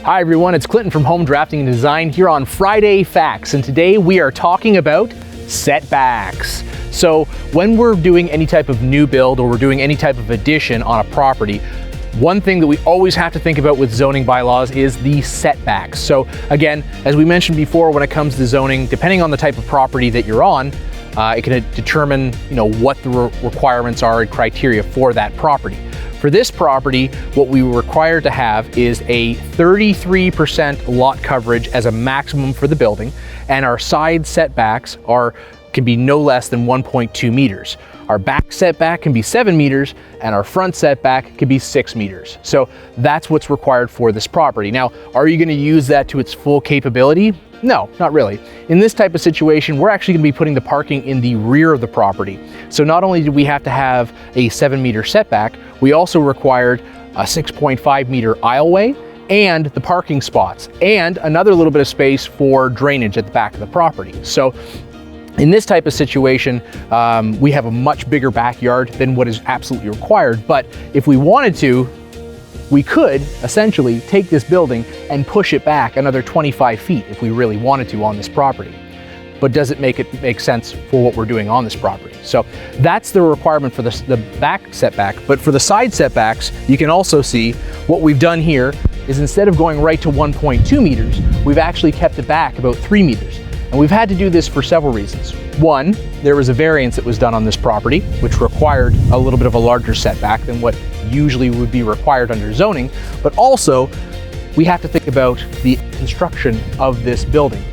Hi everyone, it's Clinton from Home Drafting and Design here on Friday Facts, and today we are talking about setbacks. So when we're doing any type of new build or we're doing any type of addition on a property, one thing that we always have to think about with zoning bylaws is the setbacks. So again, as we mentioned before, when it comes to zoning, depending on the type of property that you're on, it can determine what the requirements are and criteria for that property. For this property, what we were required to have is a 33% lot coverage as a maximum for the building, and our side setbacks can be no less than 1.2 meters. Our back setback can be 7 meters, and our front setback can be 6 meters. So that's what's required for this property. Now, are you going to use that to its full capability? No, not really. In this type of situation, we're actually going to be putting the parking in the rear of the property. So not only do we have to have a 7-meter setback, we also required a 6.5 meter aisleway and the parking spots and another little bit of space for drainage at the back of the property. So in this type of situation, we have a much bigger backyard than what is absolutely required. But if we wanted to, we could essentially take this building and push it back another 25 feet if we really wanted to on this property. But does it make sense for what we're doing on this property? So that's the requirement for the back setback. But for the side setbacks, you can also see what we've done here is instead of going right to 1.2 meters, we've actually kept it back about 3 meters. And we've had to do this for several reasons. One, there was a variance that was done on this property, which required a little bit of a larger setback than what usually would be required under zoning, but also we have to think about the construction of this building.